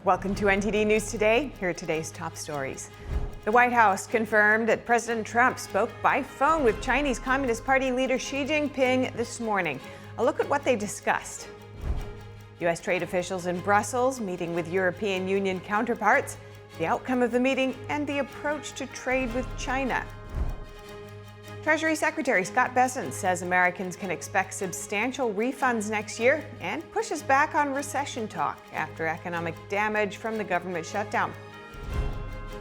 Welcome to NTD News Today. Here are today's top stories. The White House confirmed that President Trump spoke by phone with Chinese Communist Party leader Xi Jinping this morning. A look at what they discussed. U.S. trade officials in Brussels meeting with European Union counterparts, the outcome of the meeting, and the approach to trade with China. Treasury Secretary Scott Bessent says Americans can expect substantial refunds next year and pushes back on recession talk after economic damage from the government shutdown.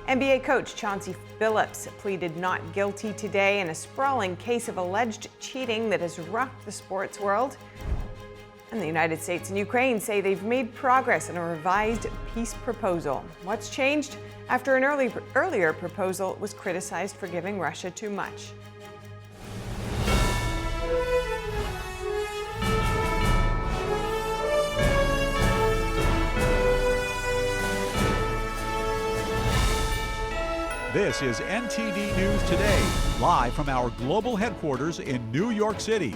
NBA coach Chauncey Billups pleaded not guilty today in a sprawling case of alleged cheating that has rocked the sports world. And the United States and Ukraine say they've made progress in a revised peace proposal. What's changed after an earlier proposal was criticized for giving Russia too much? This is NTD News Today, live from our global headquarters in New York City.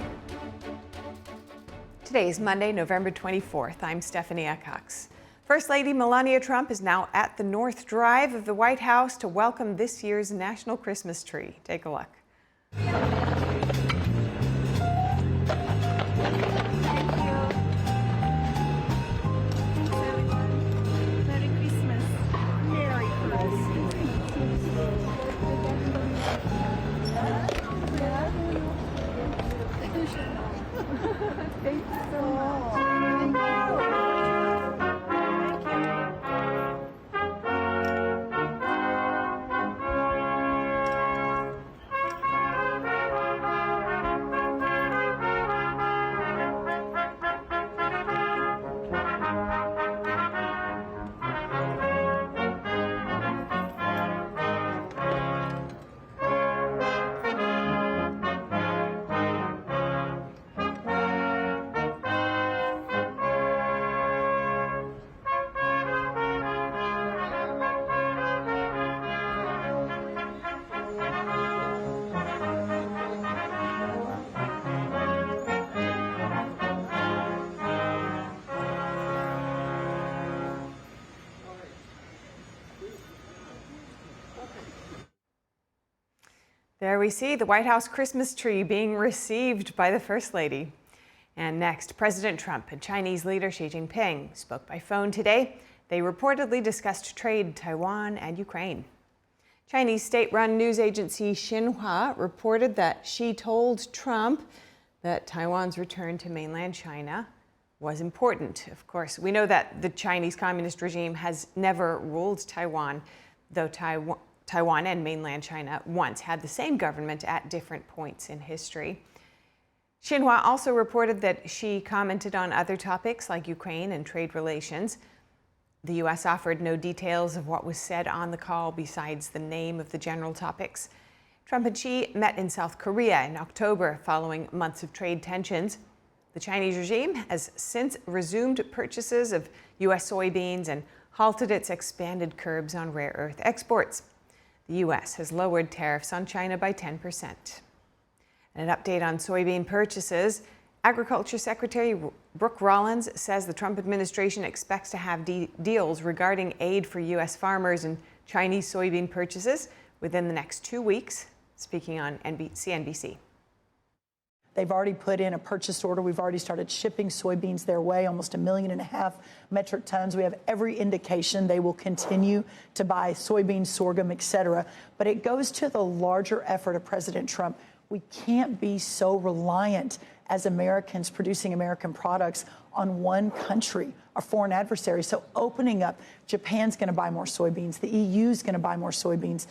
Today is Monday, November 24th. I'm Stephanie Eckhox. First Lady Melania Trump is now at the North Drive of the White House to welcome this year's National Christmas Tree. Take a look. There we see the White House Christmas tree being received by the First Lady. And next, President Trump and Chinese leader Xi Jinping spoke by phone today. They reportedly discussed trade, Taiwan, and Ukraine. Chinese state-run news agency Xinhua reported that Xi told Trump that Taiwan's return to mainland China was important. Of course, we know that the Chinese communist regime has never ruled Taiwan, though Taiwan and mainland China once had the same government at different points in history. Xinhua also reported that Xi commented on other topics like Ukraine and trade relations. The U.S. offered no details of what was said on the call besides the name of the general topics. Trump and Xi met in South Korea in October following months of trade tensions. The Chinese regime has since resumed purchases of U.S. soybeans and halted its expanded curbs on rare earth exports. The U.S. has lowered tariffs on China by 10%. And an update on soybean purchases. Agriculture Secretary Brooke Rollins says the Trump administration expects to have deals regarding aid for U.S. farmers and Chinese soybean purchases within the next 2 weeks, speaking on CNBC. They've already put in a purchase order. We've already started shipping soybeans their way, almost 1.5 million metric tons. We have every indication they will continue to buy soybeans, sorghum, et cetera. But it goes to the larger effort of President Trump. We can't be so reliant as Americans producing American products on one country, our foreign adversary. So opening up, Japan's going to buy more soybeans. The EU's going to buy more soybeans.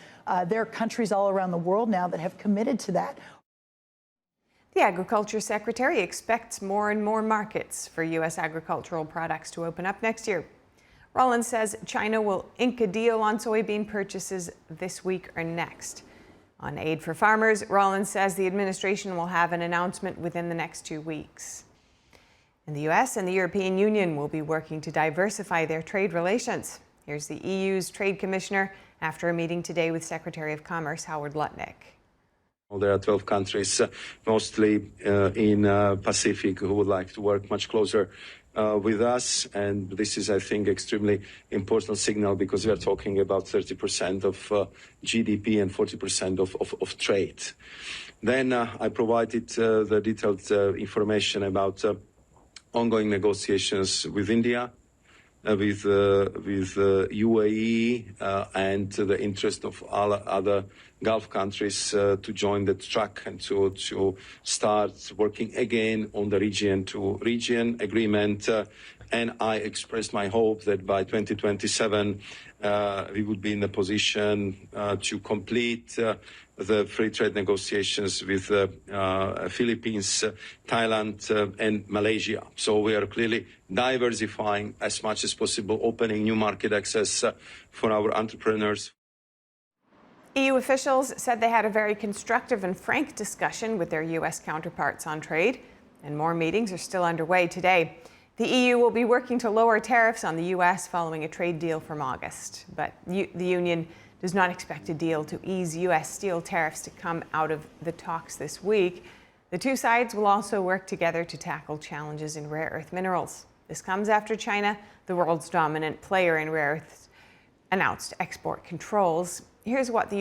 There are countries all around the world now that have committed to that. The Agriculture Secretary expects more and more markets for U.S. agricultural products to open up next year. Rollins says China will ink a deal on soybean purchases this week or next. On aid for farmers, Rollins says the administration will have an announcement within the next 2 weeks. And the U.S. and the European Union will be working to diversify their trade relations. Here's the EU's Trade Commissioner after a meeting today with Secretary of Commerce Howard Lutnick. There are 12 countries, mostly in Pacific, who would like to work much closer with us, and this is, I think, extremely important signal because we are talking about 30% of GDP and 40% of trade. Then I provided the detailed information about ongoing negotiations with India, with UAE, and the interest of all other Gulf countries to join the track and to start working again on the region-to-region agreement. And I expressed my hope that by 2027 we would be in a position to complete the free trade negotiations with Philippines, Thailand, and Malaysia. So we are clearly diversifying as much as possible, opening new market access for our entrepreneurs. EU officials said they had a very constructive and frank discussion with their U.S. counterparts on trade, and more meetings are still underway today. The EU will be working to lower tariffs on the U.S. following a trade deal from August, but the Union does not expect a deal to ease U.S. steel tariffs to come out of the talks this week. The two sides will also work together to tackle challenges in rare earth minerals. This comes after China, the world's dominant player in rare earths, announced export controls. Here's what the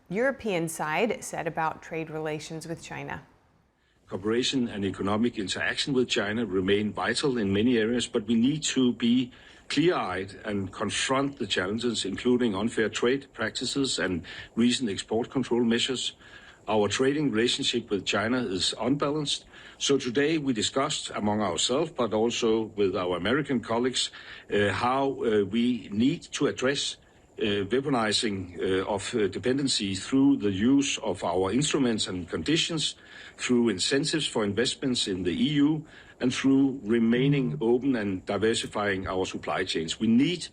European side said about trade relations with China. Cooperation and economic interaction with China remain vital in many areas, but we need to be clear-eyed and confront the challenges, including unfair trade practices and recent export control measures. Our trading relationship with China is unbalanced. So today we discussed among ourselves, but also with our American colleagues, how we need to address weaponizing of dependency through the use of our instruments and conditions, through incentives for investments in the EU, and through remaining open and diversifying our supply chains. We need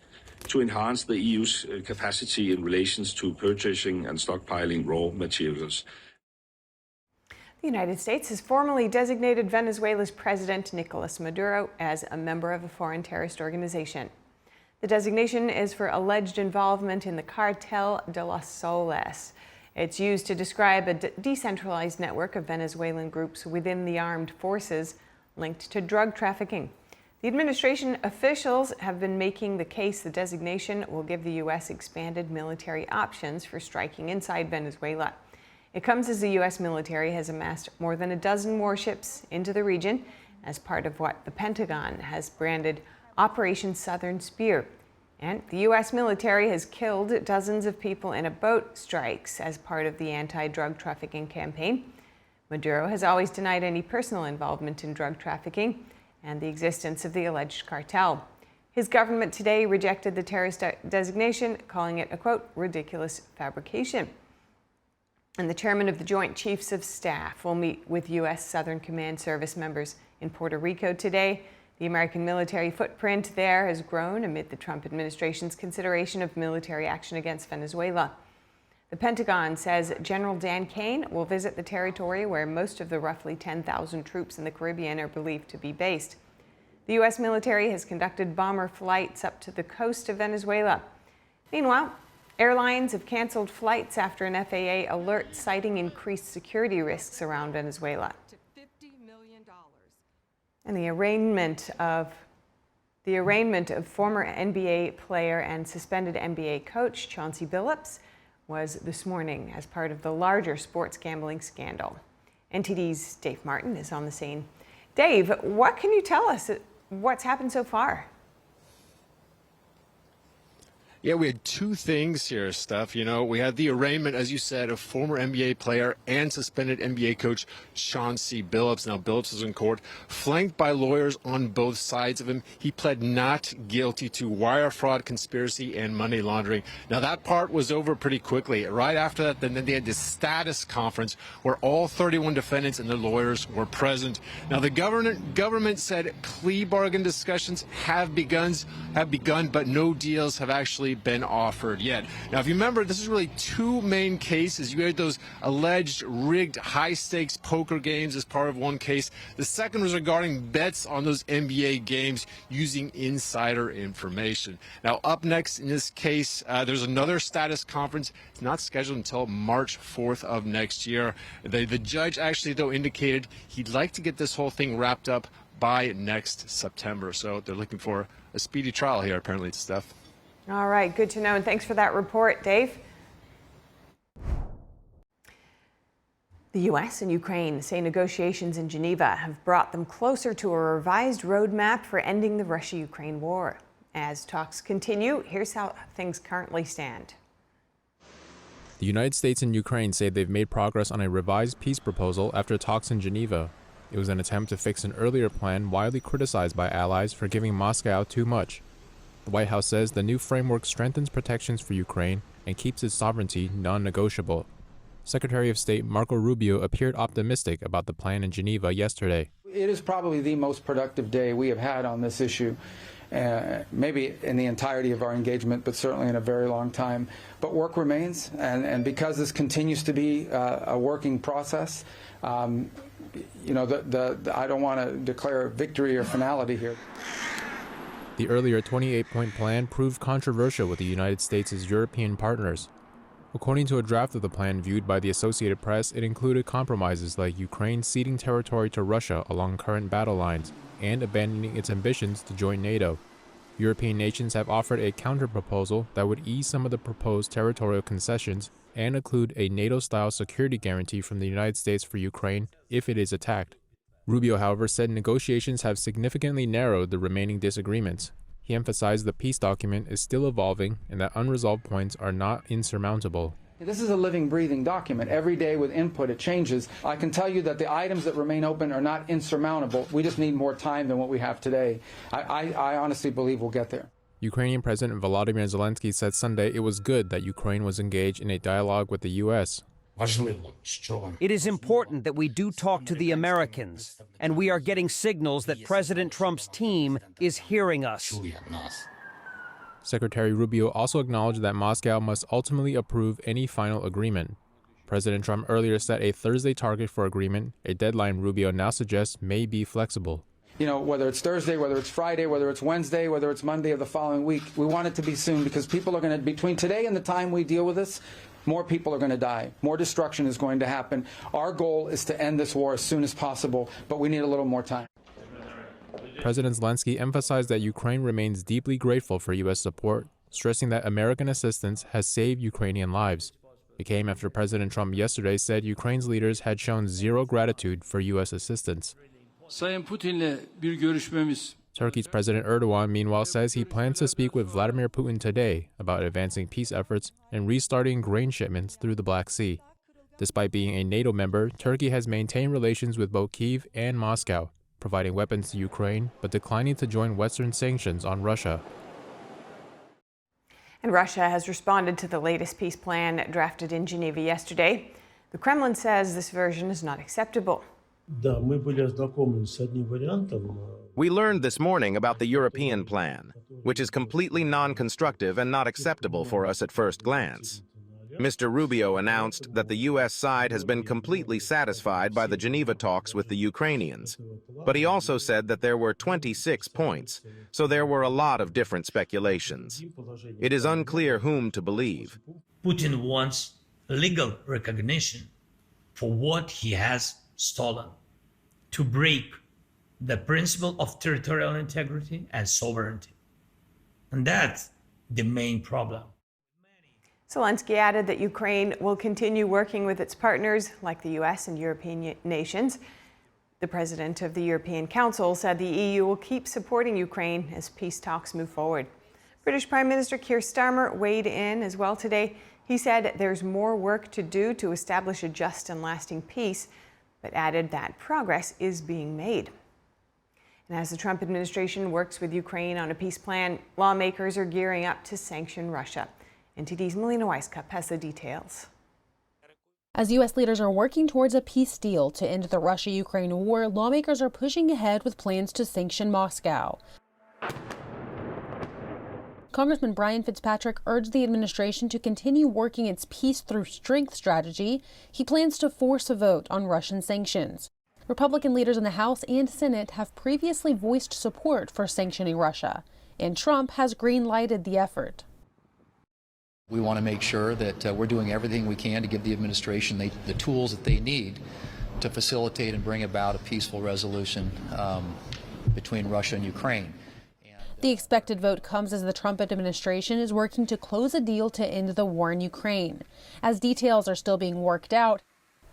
to enhance the EU's capacity in relations to purchasing and stockpiling raw materials. The United States has formally designated Venezuela's President Nicolas Maduro as a member of a foreign terrorist organization. The designation is for alleged involvement in the Cartel de los Soles. It's used to describe a decentralized network of Venezuelan groups within the armed forces linked to drug trafficking. The administration officials have been making the case the designation will give the U.S. expanded military options for striking inside Venezuela. It comes as the U.S. military has amassed more than a dozen warships into the region as part of what the Pentagon has branded Operation Southern Spear. And the U.S. military has killed dozens of people in a boat strikes as part of the anti-drug trafficking campaign. Maduro has always denied any personal involvement in drug trafficking and the existence of the alleged cartel. His government today rejected the terrorist designation, calling it a, quote, ridiculous fabrication. And the chairman of the Joint Chiefs of Staff will meet with U.S. Southern Command service members in Puerto Rico today. The American military footprint there has grown amid the Trump administration's consideration of military action against Venezuela. The Pentagon says General Dan Kane will visit the territory where most of the roughly 10,000 troops in the Caribbean are believed to be based. The U.S. military has conducted bomber flights up to the coast of Venezuela. Meanwhile, airlines have canceled flights after an FAA alert citing increased security risks around Venezuela. And the arraignment of former NBA player and suspended NBA coach Chauncey Billups was this morning as part of the larger sports gambling scandal. NTD's Dave Martin is on the scene. Dave, what can you tell us? What's happened so far? Yeah, we had two things here, Steph. You know, we had the arraignment, as you said, of former NBA player and suspended NBA coach Chauncey Billups. Now, Billups is in court, flanked by lawyers on both sides of him. He pled not guilty to wire fraud, conspiracy, and money laundering. Now, that part was over pretty quickly. Right after that, then they had this status conference where all 31 defendants and their lawyers were present. Now, the government said plea bargain discussions have begun, but no deals have actually been offered yet. Now, if you remember, this is really two main cases. You had those alleged rigged high-stakes poker games as part of one case. The second was regarding bets on those NBA games using insider information. Now, up next in this case, there's another status conference. It's not scheduled until March 4th of next year. The judge actually, though, indicated he'd like to get this whole thing wrapped up by next September. So they're looking for a speedy trial here, apparently, Steph. All right, good to know, and thanks for that report, Dave. The U.S. and Ukraine say negotiations in Geneva have brought them closer to a revised roadmap for ending the Russia-Ukraine war. As talks continue, here's how things currently stand. The United States and Ukraine say they've made progress on a revised peace proposal after talks in Geneva. It was an attempt to fix an earlier plan widely criticized by allies for giving Moscow too much. The White House says the new framework strengthens protections for Ukraine and keeps its sovereignty non-negotiable. Secretary of State Marco Rubio appeared optimistic about the plan in Geneva yesterday. It is probably the most productive day we have had on this issue, maybe in the entirety of our engagement, but certainly in a very long time. But work remains, and because this continues to be a working process, you know, I don't want to declare victory or finality here. The earlier 28-point plan proved controversial with the United States' European partners. According to a draft of the plan viewed by the Associated Press, it included compromises like Ukraine ceding territory to Russia along current battle lines and abandoning its ambitions to join NATO. European nations have offered a counter-proposal that would ease some of the proposed territorial concessions and include a NATO-style security guarantee from the United States for Ukraine if it is attacked. Rubio, however, said negotiations have significantly narrowed the remaining disagreements. He emphasized the peace document is still evolving and that unresolved points are not insurmountable. This is a living, breathing document. Every day with input, it changes. I can tell you that the items that remain open are not insurmountable. We just need more time than what we have today. I honestly believe we'll get there. Ukrainian President Volodymyr Zelensky said Sunday it was good that Ukraine was engaged in a dialogue with the U.S. It is important that we do talk to the Americans, and we are getting signals that President Trump's team is hearing us. Secretary Rubio also acknowledged that Moscow must ultimately approve any final agreement. President Trump earlier set a Thursday target for agreement, a deadline Rubio now suggests may be flexible. You know, whether it's Thursday, whether it's Friday, whether it's Wednesday, whether it's Monday of the following week, we want it to be soon because people are going to, between today and the time we deal with this, more people are going to die. More destruction is going to happen. Our goal is to end this war as soon as possible, but we need a little more time. President Zelensky emphasized that Ukraine remains deeply grateful for U.S. support, stressing that American assistance has saved Ukrainian lives. It came after President Trump yesterday said Ukraine's leaders had shown zero gratitude for U.S. assistance. Turkey's President Erdogan, meanwhile, says he plans to speak with Vladimir Putin today about advancing peace efforts and restarting grain shipments through the Black Sea. Despite being a NATO member, Turkey has maintained relations with both Kyiv and Moscow, providing weapons to Ukraine, but declining to join Western sanctions on Russia. And Russia has responded to the latest peace plan drafted in Geneva yesterday. The Kremlin says this version is not acceptable. We learned this morning about the European plan, which is completely non-constructive and not acceptable for us at first glance. Mr. Rubio announced that the U.S. side has been completely satisfied by the Geneva talks with the Ukrainians. But he also said that there were 26 points, so there were a lot of different speculations. It is unclear whom to believe. Putin wants legal recognition for what he has stolen, to break the principle of territorial integrity and sovereignty. And that's the main problem. Zelensky added that Ukraine will continue working with its partners like the U.S. and European nations. The president of the European Council said the EU will keep supporting Ukraine as peace talks move forward. British Prime Minister Keir Starmer weighed in as well today. He said there's more work to do to establish a just and lasting peace, but added that progress is being made. And as the Trump administration works with Ukraine on a peace plan, lawmakers are gearing up to sanction Russia. NTD's Melina Weiskup has the details. As U.S. leaders are working towards a peace deal to end the Russia-Ukraine war, lawmakers are pushing ahead with plans to sanction Moscow. Congressman Brian Fitzpatrick urged the administration to continue working its peace through strength strategy. He plans to force a vote on Russian sanctions. Republican leaders in the House and Senate have previously voiced support for sanctioning Russia, and Trump has green-lighted the effort. We want to make sure that we're doing everything we can to give the administration the tools that they need to facilitate and bring about a peaceful resolution between Russia and Ukraine. The expected vote comes as the Trump administration is working to close a deal to end the war in Ukraine. As details are still being worked out,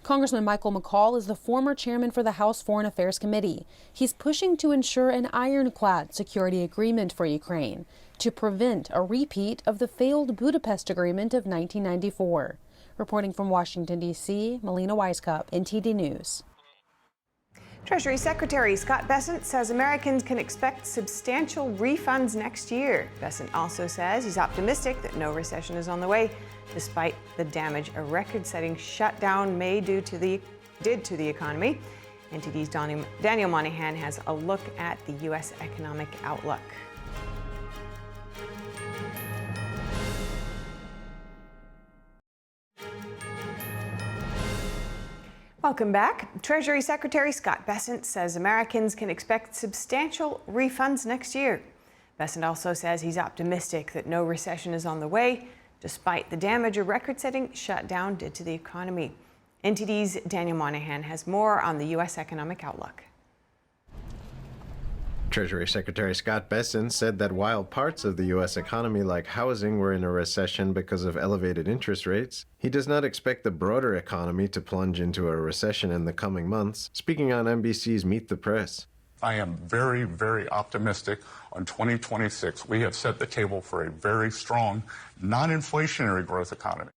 Congressman Michael McCaul is the former chairman for the House Foreign Affairs Committee. He's pushing to ensure an ironclad security agreement for Ukraine to prevent a repeat of the failed Budapest Agreement of 1994. Reporting from Washington, D.C., Melina Weiskup, NTD News. Treasury Secretary Scott Bessent says Americans can expect substantial refunds next year. Bessent also says he's optimistic that no recession is on the way, despite the damage a record-setting shutdown may did to the economy. NTD's Daniel Monahan has a look at the U.S. economic outlook. Welcome back. Treasury Secretary Scott Bessent says Americans can expect substantial refunds next year. Bessent also says he's optimistic that no recession is on the way, despite the damage a record-setting shutdown did to the economy. NTD's Daniel Monahan has more on the U.S. economic outlook. Treasury Secretary Scott Bessent said that while parts of the U.S. economy, like housing, were in a recession because of elevated interest rates, he does not expect the broader economy to plunge into a recession in the coming months, speaking on NBC's Meet the Press. I am very, very optimistic on 2026. We have set the table for a very strong, non-inflationary growth economy.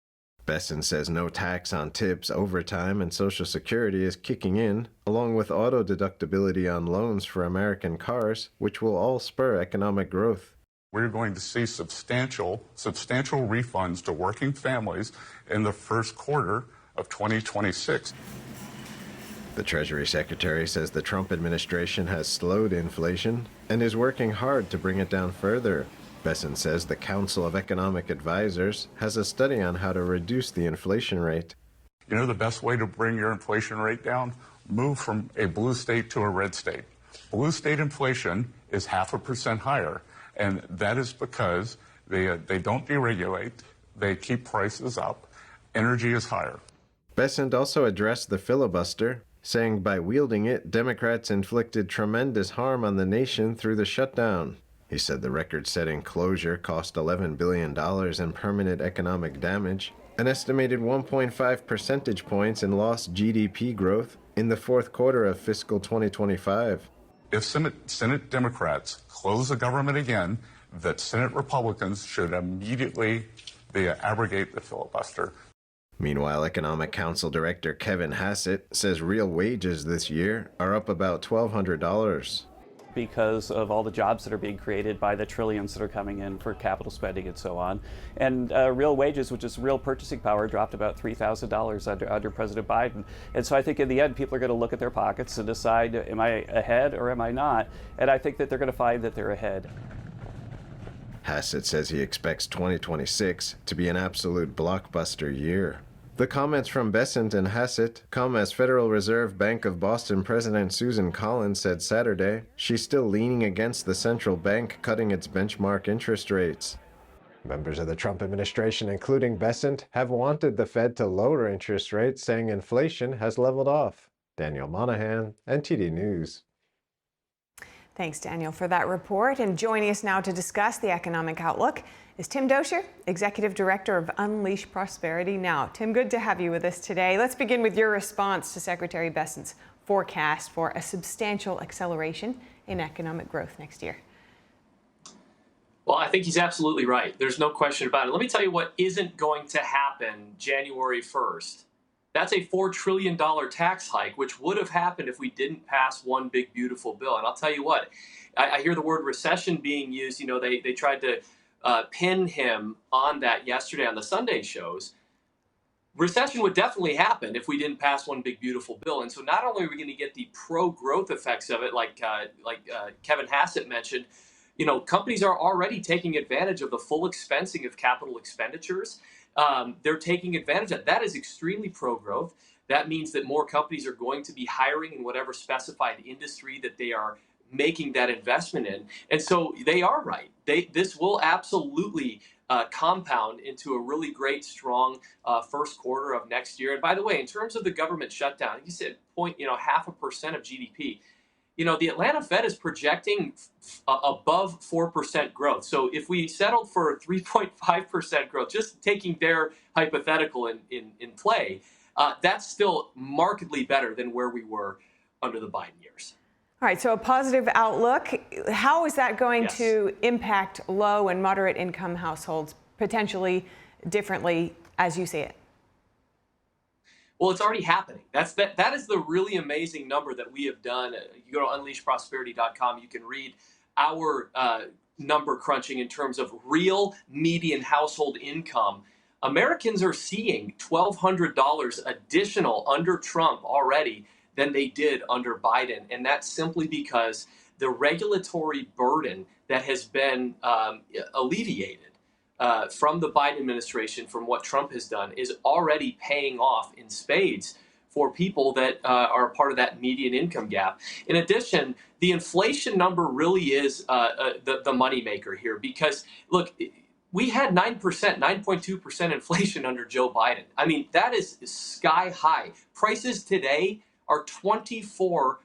Bessent says no tax on tips, overtime, and Social Security is kicking in, along with auto deductibility on loans for American cars, which will all spur economic growth. We're going to see substantial refunds to working families in the first quarter of 2026. The Treasury Secretary says the Trump administration has slowed inflation and is working hard to bring it down further. Bessent says the Council of Economic Advisors has a study on how to reduce the inflation rate. You know the best way to bring your inflation rate down? Move from a blue state to a red state. Blue state inflation is 0.5% higher, and that is because they don't deregulate, they keep prices up, energy is higher. Bessent also addressed the filibuster, saying by wielding it, Democrats inflicted tremendous harm on the nation through the shutdown. He said the record-setting closure cost $11 billion in permanent economic damage, an estimated 1.5 percentage points in lost GDP growth in the fourth quarter of fiscal 2025. If Senate Democrats close the government again, that Senate Republicans should immediately abrogate the filibuster. Meanwhile, Economic Council Director Kevin Hassett says real wages this year are up about $1,200. Because of all the jobs that are being created by the trillions that are coming in for capital spending and so on. And real wages, which is real purchasing power, dropped about $3,000 under President Biden. And so I think in the end, people are going to look at their pockets and decide, am I ahead or am I not? And I think that they're going to find that they're ahead. Hassett says he expects 2026 to be an absolute blockbuster year. The comments from Bessent and Hassett come as Federal Reserve Bank of Boston President Susan Collins said Saturday she's still leaning against the central bank cutting its benchmark interest rates. Members of the Trump administration, including Bessent, have wanted the Fed to lower interest rates, saying inflation has leveled off. Daniel Monahan, NTD News. Thanks, Daniel, for that report. And joining us now to discuss the economic outlook is Tim Dozier, Executive Director of Unleash Prosperity Now. Tim, good to have you with us today. Let's begin with your response to Secretary Bessent's forecast for a substantial acceleration in economic growth next year. Well, I think he's absolutely right. There's no question about it. Let me tell you what isn't going to happen January 1st. That's a $4 trillion tax hike, which would have happened if we didn't pass one big, beautiful bill. And I'll tell you what, I hear the word recession being used. You know, they tried to pin him on that yesterday on the Sunday shows. Recession would definitely happen if we didn't pass one big, beautiful bill. And so not only are we going to get the pro-growth effects of it, like Kevin Hassett mentioned, you know, companies are already taking advantage of the full expensing of capital expenditures. They're taking advantage of that. That is extremely pro-growth. That means that more companies are going to be hiring in whatever specified industry that they are making that investment in. And so they are right. This will absolutely compound into a really great, strong first quarter of next year. And by the way, in terms of the government shutdown, you said 0.5% of GDP. the Atlanta Fed is projecting above 4% growth. So if we settled for 3.5% growth, just taking their hypothetical in play, that's still markedly better than where we were under the Biden years. All right, so a positive outlook. How is that going to impact low and moderate income households potentially differently as you see it? Well, it's already happening. That is the really amazing number that we have done. You go to unleashprosperity.com, you can read our number crunching in terms of real median household income. Americans are seeing $1,200 additional under Trump already than they did under Biden. And that's simply because the regulatory burden that has been alleviated from the Biden administration, from what Trump has done, is already paying off in spades for people that are part of that median income gap. In addition, the inflation number really is the moneymaker here because, look, we had 9.2% inflation under Joe Biden. I mean, that is sky high. Prices today are 24%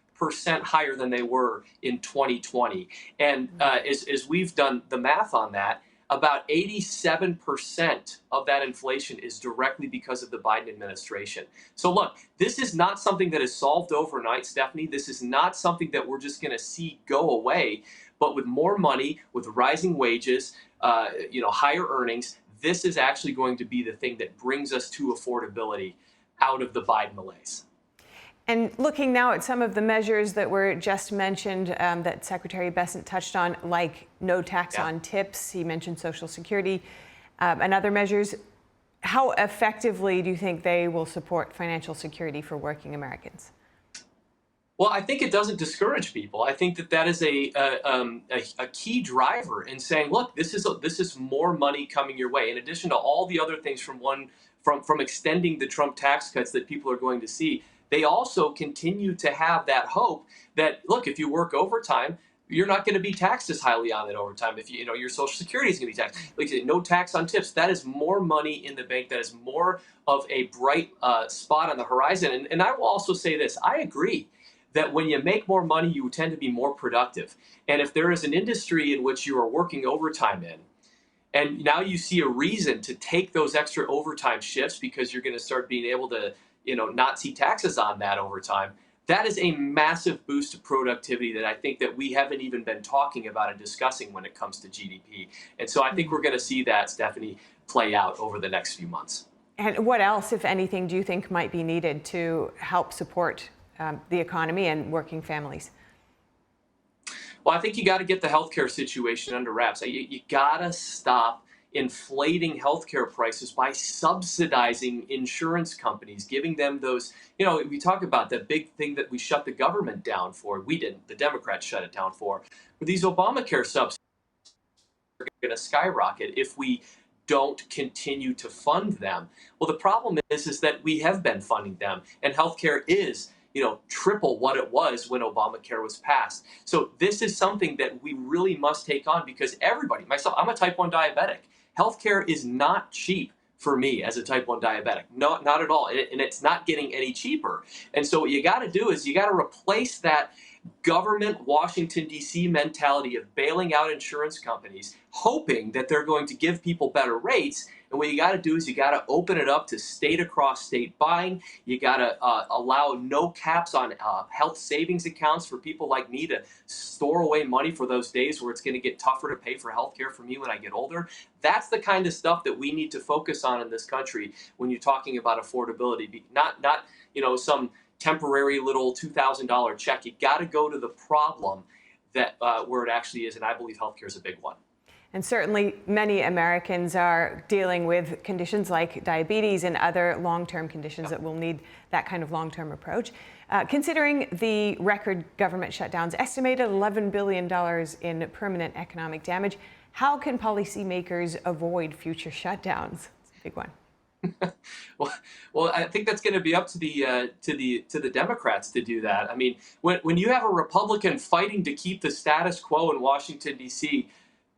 higher than they were in 2020. And as we've done the math on that, about 87% of that inflation is directly because of the Biden administration. So look, this is not something that is solved overnight, Stephanie. This is not something that we're just going to see go away. But with more money, with rising wages, higher earnings, this is actually going to be the thing that brings us to affordability out of the Biden malaise. And looking now at some of the measures that were just mentioned that Secretary Bessent touched on, like no tax on tips, he mentioned Social Security and other measures. How effectively do you think they will support financial security for working Americans? Well, I think it doesn't discourage people. I think that is a key driver in saying, look, this is more money coming your way. In addition to all the other things from extending the Trump tax cuts that people are going to see, they also continue to have that hope that, look, if you work overtime, you're not going to be taxed as highly on that overtime. If your Social Security is going to be taxed. Like no tax on tips. That is more money in the bank. That is more of a bright spot on the horizon. And I will also say this. I agree that when you make more money, you tend to be more productive. And if there is an industry in which you are working overtime in, and now you see a reason to take those extra overtime shifts because you're going to start being able to not see taxes on that overtime, that is a massive boost to productivity that I think that we haven't even been talking about and discussing when it comes to GDP. And so I think we're going to see that, Stephanie, play out over the next few months. And what else, if anything, do you think might be needed to help support the economy and working families? Well, I think you got to get the healthcare situation under wraps. You got to stop inflating healthcare prices by subsidizing insurance companies, giving them those, we talk about that big thing that we shut the government down for. We didn't, the Democrats shut it down for. But these Obamacare subsidies are going to skyrocket if we don't continue to fund them. Well, the problem is that we have been funding them, and healthcare is triple what it was when Obamacare was passed. So this is something that we really must take on because everybody, myself, I'm a type 1 diabetic. Healthcare is not cheap for me as a type 1 diabetic. No, not at all. And it's not getting any cheaper. And so what you got to do is you got to replace that government Washington, D.C. mentality of bailing out insurance companies, hoping that they're going to give people better rates. And what you got to do is you got to open it up to state across state buying. You got to allow no caps on health savings accounts for people like me to store away money for those days where it's going to get tougher to pay for health care for me when I get older. That's the kind of stuff that we need to focus on in this country when you're talking about affordability. Not some temporary little $2,000 check. You got to go to the problem that where it actually is, and I believe healthcare is a big one. And certainly many Americans are dealing with conditions like diabetes and other long-term conditions that will need that kind of long-term approach. Considering the record government shutdowns, estimated $11 billion in permanent economic damage, how can policymakers avoid future shutdowns? It's a big one. Well, I think that's going to be up to the Democrats to do that. I mean, when you have a Republican fighting to keep the status quo in Washington, D.C.,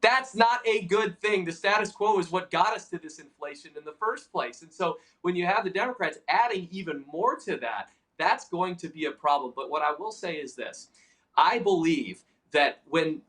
that's not a good thing. The status quo is what got us to this inflation in the first place. And so when you have the Democrats adding even more to that, that's going to be a problem. But what I will say is this. I believe that when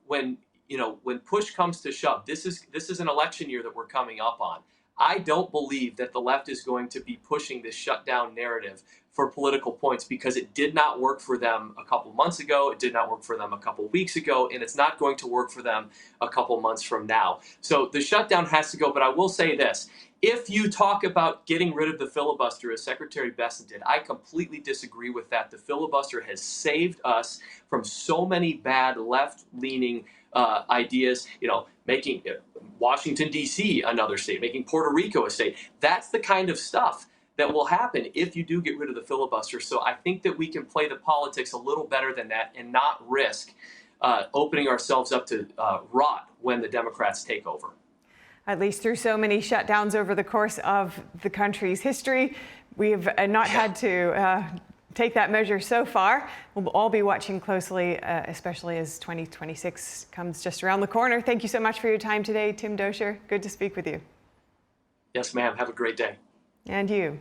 push comes to shove, this is an election year that we're coming up on. I don't believe that the left is going to be pushing this shutdown narrative for political points, because it did not work for them a couple months ago. It did not work for them a couple weeks ago, and it's not going to work for them a couple months from now. So the shutdown has to go. But I will say this. If you talk about getting rid of the filibuster, as Secretary Bessent did, I completely disagree with that. The filibuster has saved us from so many bad left-leaning ideas, making Washington, D.C. another state, making Puerto Rico a state. That's the kind of stuff that will happen if you do get rid of the filibuster. So I think that we can play the politics a little better than that and not risk opening ourselves up to rot when the Democrats take over. At least through so many shutdowns over the course of the country's history, we've not had to take that measure so far. We'll all be watching closely, especially as 2026 comes just around the corner. Thank you so much for your time today, Tim Doscher. Good to speak with you. Yes, ma'am. Have a great day. And you.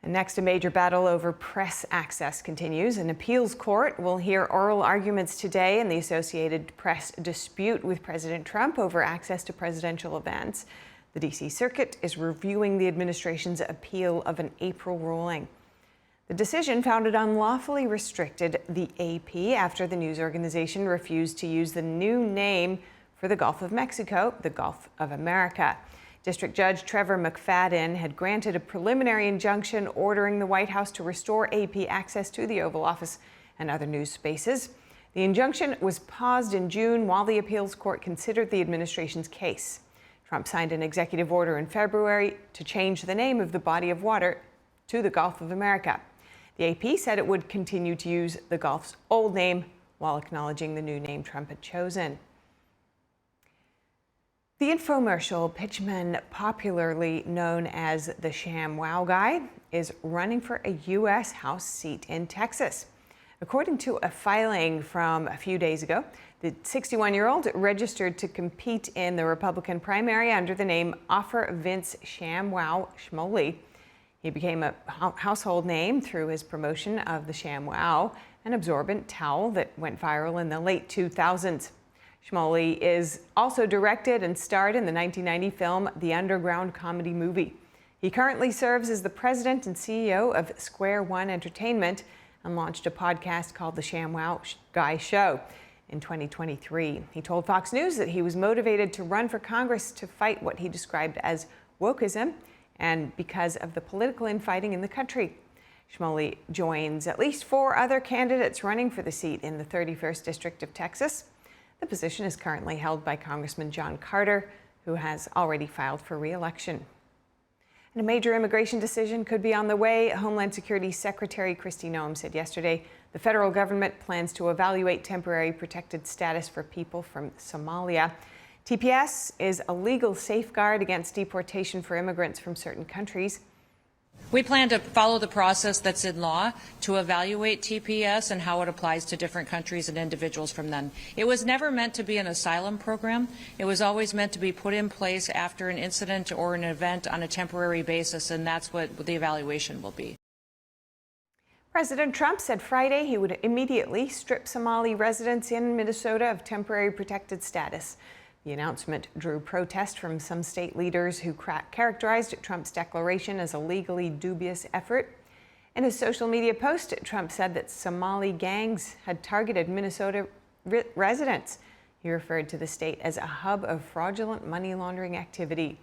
And next, a major battle over press access continues. An appeals court will hear oral arguments today in the Associated Press dispute with President Trump over access to presidential events. The D.C. Circuit is reviewing the administration's appeal of an April ruling. The decision found it unlawfully restricted the AP after the news organization refused to use the new name for the Gulf of Mexico, the Gulf of America. District Judge Trevor McFadden had granted a preliminary injunction ordering the White House to restore AP access to the Oval Office and other news spaces. The injunction was paused in June while the appeals court considered the administration's case. Trump signed an executive order in February to change the name of the body of water to the Gulf of America. The AP said it would continue to use the Gulf's old name while acknowledging the new name Trump had chosen. The infomercial pitchman, popularly known as the ShamWow guy, is running for a U.S. House seat in Texas. According to a filing from a few days ago, the 61-year-old registered to compete in the Republican primary under the name Offer Vince ShamWow Schmoley. He became a household name through his promotion of the ShamWow, an absorbent towel that went viral in the late 2000s. Schmoley is also directed and starred in the 1990 film The Underground Comedy Movie. He currently serves as the president and CEO of Square One Entertainment and launched a podcast called The ShamWow Guy Show in 2023. He told Fox News that he was motivated to run for Congress to fight what he described as wokeism and because of the political infighting in the country. Schmoley joins at least 4 other candidates running for the seat in the 31st District of Texas. The position is currently held by Congressman John Carter, who has already filed for re-election. And a major immigration decision could be on the way. Homeland Security Secretary Kristi Noem said yesterday the federal government plans to evaluate temporary protected status for people from Somalia. TPS is a legal safeguard against deportation for immigrants from certain countries. We plan to follow the process that's in law to evaluate TPS and how it applies to different countries and individuals from them. It was never meant to be an asylum program. It was always meant to be put in place after an incident or an event on a temporary basis, and that's what the evaluation will be. President Trump said Friday he would immediately strip Somali residents in Minnesota of temporary protected status. The announcement drew protest from some state leaders who characterized Trump's declaration as a legally dubious effort. In his social media post, Trump said that Somali gangs had targeted Minnesota residents. He referred to the state as a hub of fraudulent money laundering activity.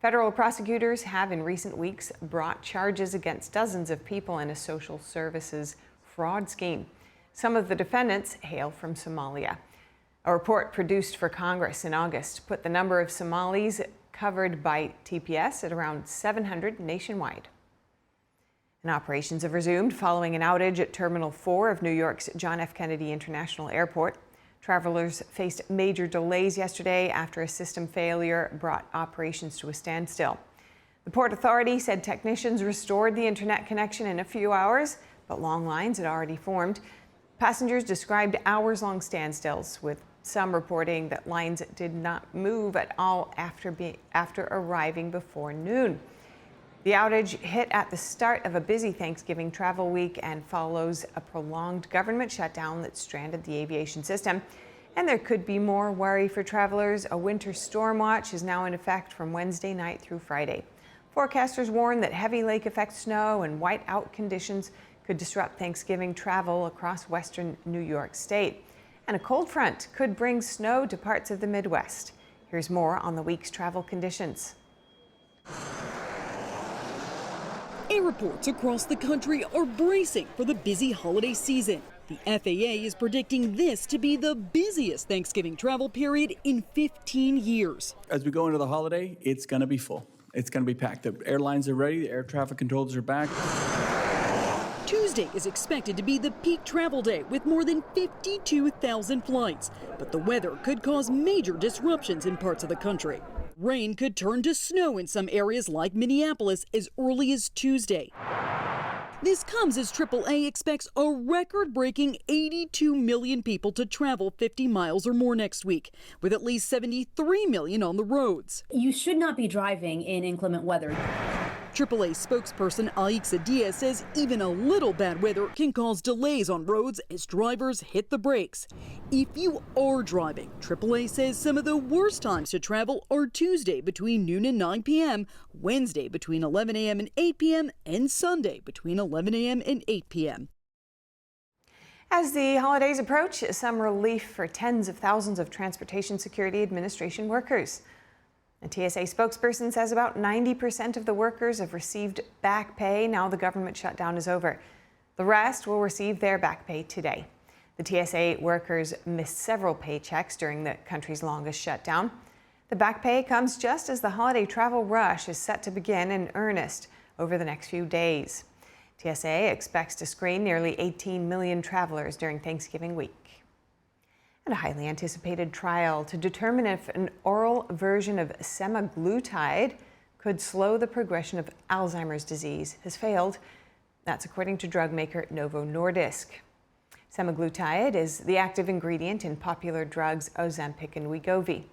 Federal prosecutors have in recent weeks brought charges against dozens of people in a social services fraud scheme. Some of the defendants hail from Somalia. A report produced for Congress in August put the number of Somalis covered by TPS at around 700 nationwide. And operations have resumed following an outage at Terminal 4 of New York's John F. Kennedy International Airport. Travelers faced major delays yesterday after a system failure brought operations to a standstill. The Port Authority said technicians restored the internet connection in a few hours, but long lines had already formed. Passengers described hours-long standstills, with some reporting that lines did not move at all after arriving before noon. The outage hit at the start of a busy Thanksgiving travel week and follows a prolonged government shutdown that stranded the aviation system. And there could be more worry for travelers. A winter storm watch is now in effect from Wednesday night through Friday. Forecasters warn that heavy lake effect snow and whiteout conditions could disrupt Thanksgiving travel across western New York State. And a cold front could bring snow to parts of the Midwest. Here's more on the week's travel conditions. Airports across the country are bracing for the busy holiday season. The FAA is predicting this to be the busiest Thanksgiving travel period in 15 years. As we go into the holiday, it's going to be full. It's going to be packed. The airlines are ready. The air traffic controllers are back. Tuesday is expected to be the peak travel day with more than 52,000 flights. But the weather could cause major disruptions in parts of the country. Rain could turn to snow in some areas like Minneapolis as early as Tuesday. This comes as AAA expects a record-breaking 82 million people to travel 50 miles or more next week, with at least 73 million on the roads. You should not be driving in inclement weather. AAA spokesperson Aixa Diaz says even a little bad weather can cause delays on roads as drivers hit the brakes. If you are driving, AAA says some of the worst times to travel are Tuesday between noon and 9 p.m., Wednesday between 11 a.m. and 8 p.m., and Sunday between 11 a.m. and 8 p.m. As the holidays approach, some relief for tens of thousands of Transportation Security Administration workers. A TSA spokesperson says about 90% of the workers have received back pay now the government shutdown is over. The rest will receive their back pay today. The TSA workers missed several paychecks during the country's longest shutdown. The back pay comes just as the holiday travel rush is set to begin in earnest over the next few days. TSA expects to screen nearly 18 million travelers during Thanksgiving week. And a highly anticipated trial to determine if an oral version of semaglutide could slow the progression of Alzheimer's disease has failed. That's according to drug maker Novo Nordisk. Semaglutide is the active ingredient in popular drugs Ozempic and Wegovy.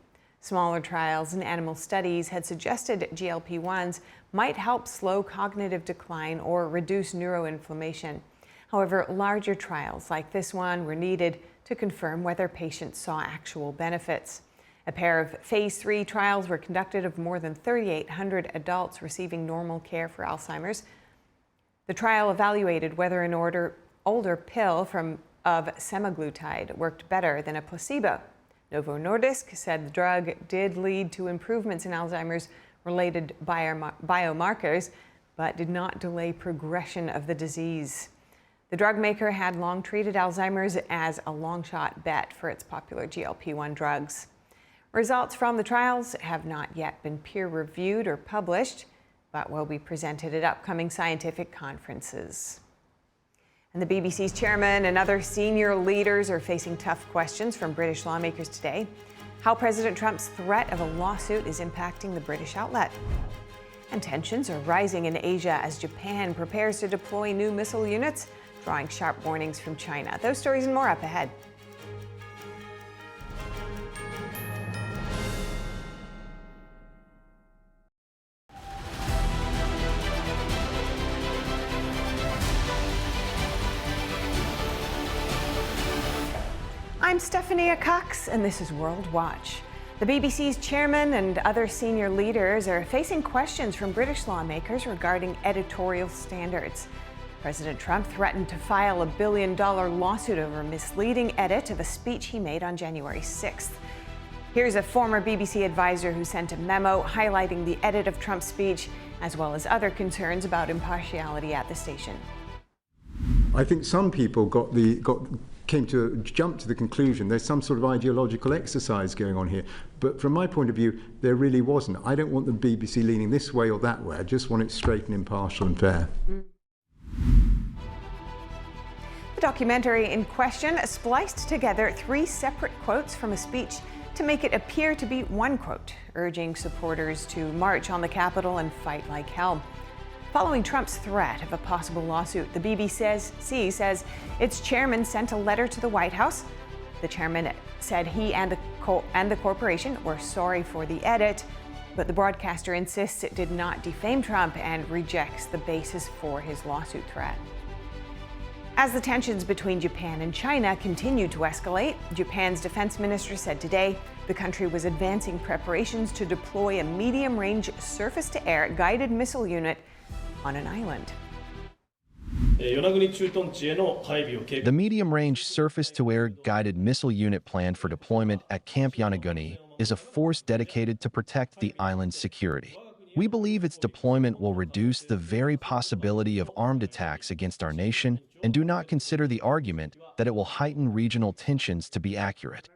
Smaller trials and animal studies had suggested GLP-1s might help slow cognitive decline or reduce neuroinflammation. However, larger trials like this one were needed to confirm whether patients saw actual benefits. A pair of phase 3 trials were conducted of more than 3,800 adults receiving normal care for Alzheimer's. The trial evaluated whether an older pill of semaglutide worked better than a placebo. Novo Nordisk said the drug did lead to improvements in Alzheimer's related biomarkers, but did not delay progression of the disease. The drug maker had long treated Alzheimer's as a long-shot bet for its popular GLP-1 drugs. Results from the trials have not yet been peer-reviewed or published, but will be presented at upcoming scientific conferences. And the BBC's chairman and other senior leaders are facing tough questions from British lawmakers today. How President Trump's threat of a lawsuit is impacting the British outlet. And tensions are rising in Asia as Japan prepares to deploy new missile units, drawing sharp warnings from China. Those stories and more up ahead. I'm Stephania Cox, and this is World Watch. The BBC's chairman and other senior leaders are facing questions from British lawmakers regarding editorial standards. President Trump threatened to file a $1 billion lawsuit over a misleading edit of a speech he made on January 6th. Here's a former BBC advisor who sent a memo highlighting the edit of Trump's speech, as well as other concerns about impartiality at the station. I think some people came to jump to the conclusion there's some sort of ideological exercise going on here. But from my point of view, there really wasn't. I don't want the BBC leaning this way or that way. I just want it straight and impartial and fair. The documentary in question spliced together 3 separate quotes from a speech to make it appear to be one quote, urging supporters to march on the Capitol and fight like hell. Following Trump's threat of a possible lawsuit, the BBC says its chairman sent a letter to the White House. The chairman said he and the corporation were sorry for the edit, But the broadcaster insists it did not defame Trump and rejects the basis for his lawsuit threat. As the tensions between Japan and China continue to escalate, Japan's defense minister said today the country was advancing preparations to deploy a medium-range surface-to-air guided missile unit on an island. The medium-range surface-to-air guided missile unit planned for deployment at Camp Yonaguni is a force dedicated to protect the island's security. We believe its deployment will reduce the very possibility of armed attacks against our nation and do not consider the argument that it will heighten regional tensions to be accurate.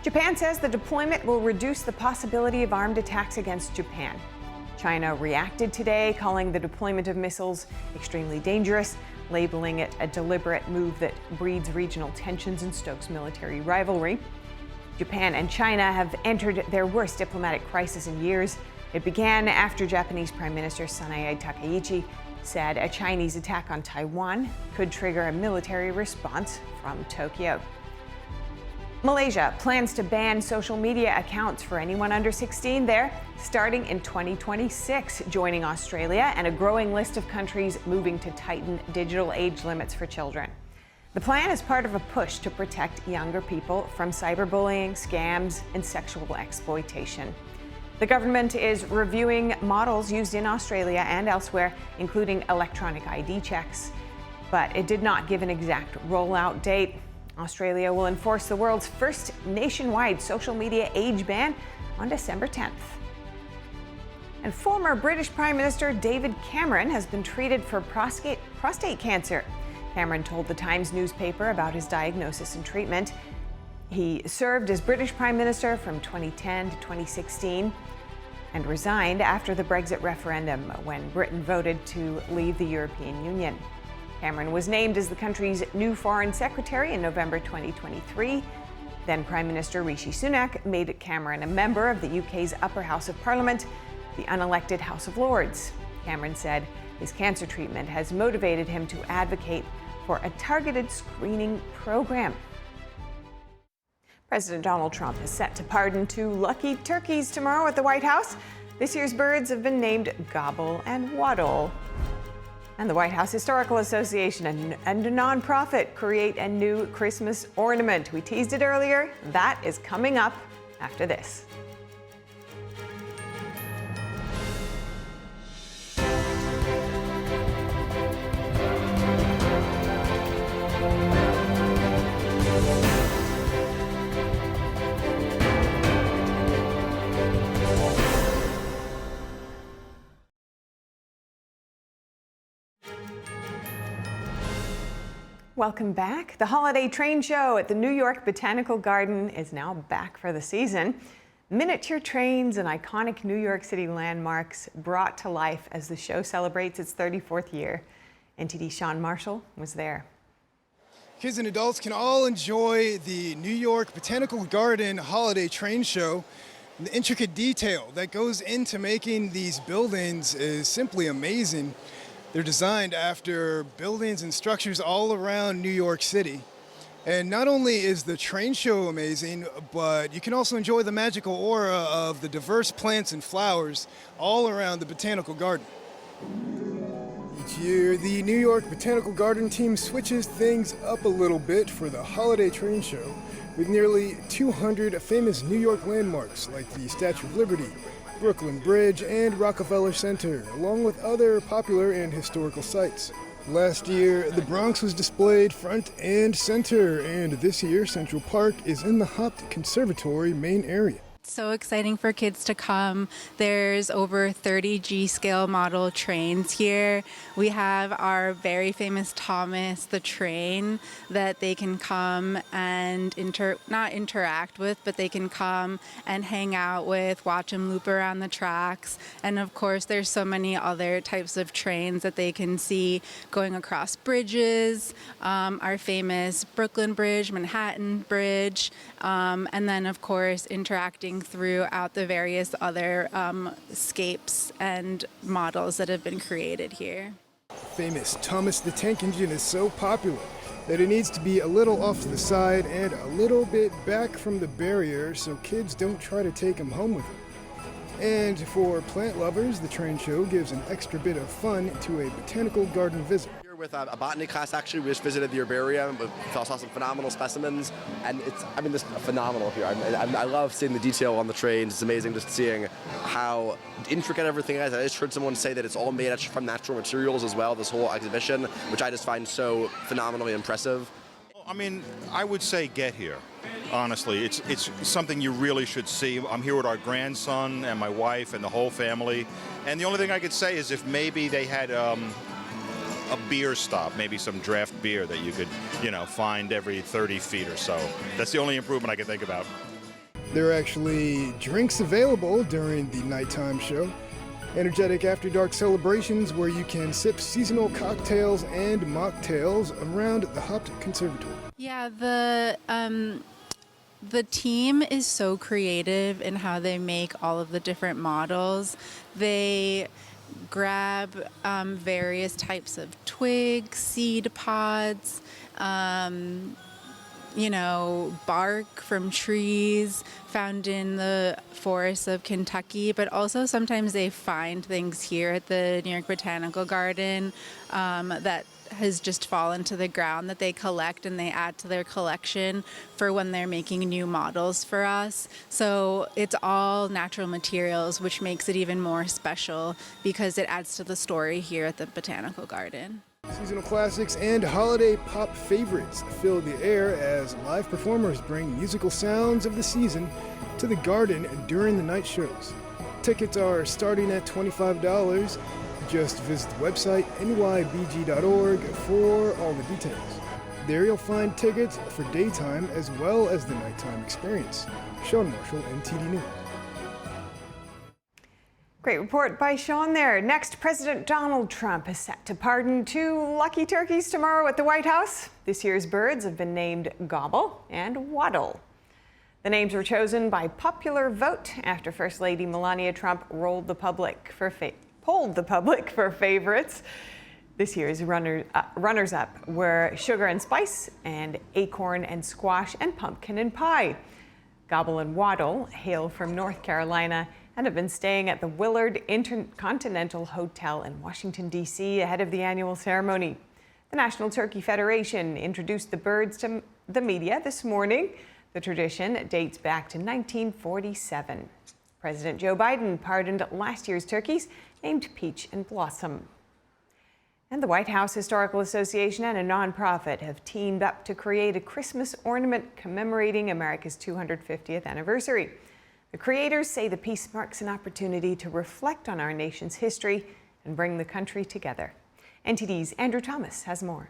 Japan says the deployment will reduce the possibility of armed attacks against Japan. China reacted today, calling the deployment of missiles extremely dangerous, labeling it a deliberate move that breeds regional tensions and stokes military rivalry. Japan and China have entered their worst diplomatic crisis in years. It began after Japanese Prime Minister Sanae Takaichi said a Chinese attack on Taiwan could trigger a military response from Tokyo. Malaysia plans to ban social media accounts for anyone under 16 there, starting in 2026, joining Australia and a growing list of countries moving to tighten digital age limits for children. The plan is part of a push to protect younger people from cyberbullying, scams, and sexual exploitation. The government is reviewing models used in Australia and elsewhere, including electronic ID checks, but it did not give an exact rollout date. Australia will enforce the world's first nationwide social media age ban on December 10th. And former British Prime Minister David Cameron has been treated for prostate cancer. Cameron told the Times newspaper about his diagnosis and treatment. He served as British Prime Minister from 2010 to 2016 and resigned after the Brexit referendum when Britain voted to leave the European Union. Cameron was named as the country's new Foreign Secretary in November 2023. Then Prime Minister Rishi Sunak made Cameron a member of the UK's upper house of Parliament, the unelected House of Lords. Cameron said his cancer treatment has motivated him to advocate for a targeted screening program. President Donald Trump is set to pardon 2 lucky turkeys tomorrow at the White House. This year's birds have been named Gobble and Waddle. And the White House Historical Association and a nonprofit create a new Christmas ornament. We teased it earlier. That is coming up after this. Welcome back. The holiday train show at the New York Botanical Garden is now back for the season. Miniature trains and iconic New York City landmarks brought to life as the show celebrates its 34th year. NTD Sean Marshall was there. Kids and adults can all enjoy the New York Botanical Garden holiday train show. The intricate detail that goes into making these buildings is simply amazing. They're designed after buildings and structures all around New York City. And not only is the train show amazing, but you can also enjoy the magical aura of the diverse plants and flowers all around the Botanical Garden. Each year, the New York Botanical Garden team switches things up a little bit for the holiday train show, with nearly 200 famous New York landmarks like the Statue of Liberty, Brooklyn Bridge, and Rockefeller Center, along with other popular and historical sites. Last year, the Bronx was displayed front and center, and this year, Central Park is in the Hopt Conservatory main area. So exciting for kids to come. There's over 30 G-scale model trains here. We have our very famous Thomas the Train that they can come and not interact with, but they can come and hang out with, watch them loop around the tracks. And of course, there's so many other types of trains that they can see going across bridges, our famous Brooklyn Bridge, Manhattan Bridge, and then of course interacting throughout the various other scapes and models that have been created here. Famous Thomas the Tank Engine is so popular that it needs to be a little off to the side and a little bit back from the barrier so kids don't try to take them home with them. And for plant lovers, the train show gives an extra bit of fun to a botanical garden visit. With a botany class, actually, we just visited the herbarium, we saw some phenomenal specimens, and it's phenomenal here. I love seeing the detail on the trains. It's amazing just seeing how intricate everything is. I just heard someone say that it's all made from natural materials as well, this whole exhibition, which I just find so phenomenally impressive. I mean, I would say get here. Honestly, it's something you really should see. I'm here with our grandson and my wife and the whole family, and the only thing I could say is if maybe they had a beer stop, maybe some draft beer that you could, find every 30 feet or so. That's the only improvement I can think about. There are actually drinks available during the nighttime show. Energetic after dark celebrations where you can sip seasonal cocktails and mocktails around the Hopped Conservatory. Yeah, the team is so creative in how they make all of the different models. They grab various types of twigs, seed pods, bark from trees found in the forests of Kentucky, but also sometimes they find things here at the New York Botanical Garden that has just fallen to the ground that they collect and they add to their collection for when they're making new models for us. So it's all natural materials, which makes it even more special because it adds to the story here at the Botanical Garden. Seasonal classics and holiday pop favorites fill the air as live performers bring musical sounds of the season to the garden during the night shows. Tickets are starting at $25. Just visit the website nybg.org for all the details. There you'll find tickets for daytime as well as the nighttime experience. Sean Marshall, NTD News. Great report by Sean there. Next, President Donald Trump is set to pardon 2 lucky turkeys tomorrow at the White House. This year's birds have been named Gobble and Waddle. The names were chosen by popular vote after First Lady Melania Trump polled the public for favorites. This year's runners-up were Sugar and Spice and Acorn and Squash and Pumpkin and Pie. Gobble and Waddle hail from North Carolina and have been staying at the Willard Intercontinental Hotel in Washington, D.C. ahead of the annual ceremony. The National Turkey Federation introduced the birds to the media this morning. The tradition dates back to 1947. President Joe Biden pardoned last year's turkeys named Peach and Blossom. And the White House Historical Association and a nonprofit have teamed up to create a Christmas ornament commemorating America's 250th anniversary. The creators say the piece marks an opportunity to reflect on our nation's history and bring the country together. NTD's Andrew Thomas has more.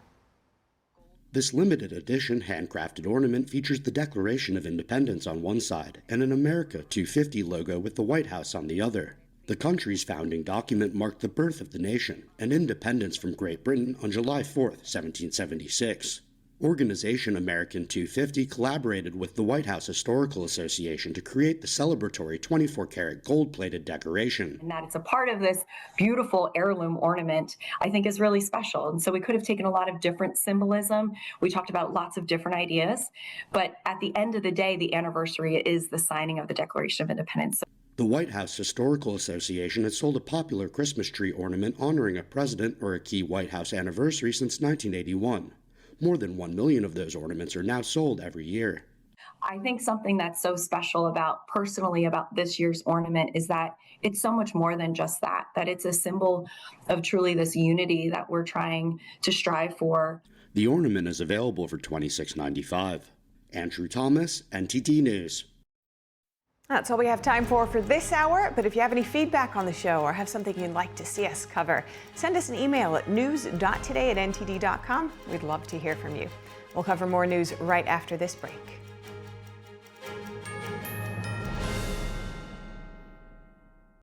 This limited edition handcrafted ornament features the Declaration of Independence on one side and an America 250 logo with the White House on the other. The country's founding document marked the birth of the nation and independence from Great Britain on July 4, 1776. Organization American 250 collaborated with the White House Historical Association to create the celebratory 24-karat gold-plated decoration. And that it's a part of this beautiful heirloom ornament, I think is really special. And so we could have taken a lot of different symbolism. We talked about lots of different ideas. But at the end of the day, the anniversary is the signing of the Declaration of Independence. The White House Historical Association has sold a popular Christmas tree ornament honoring a president or a key White House anniversary since 1981. More than 1 million of those ornaments are now sold every year. I think something that's so special personally about this year's ornament is that it's so much more than just that it's a symbol of truly this unity that we're trying to strive for. The ornament is available for $26.95. Andrew Thomas, NTD News. That's all we have time for this hour, but if you have any feedback on the show or have something you'd like to see us cover, send us an email at news.today@ntd.com. We'd love to hear from you. We'll cover more news right after this break.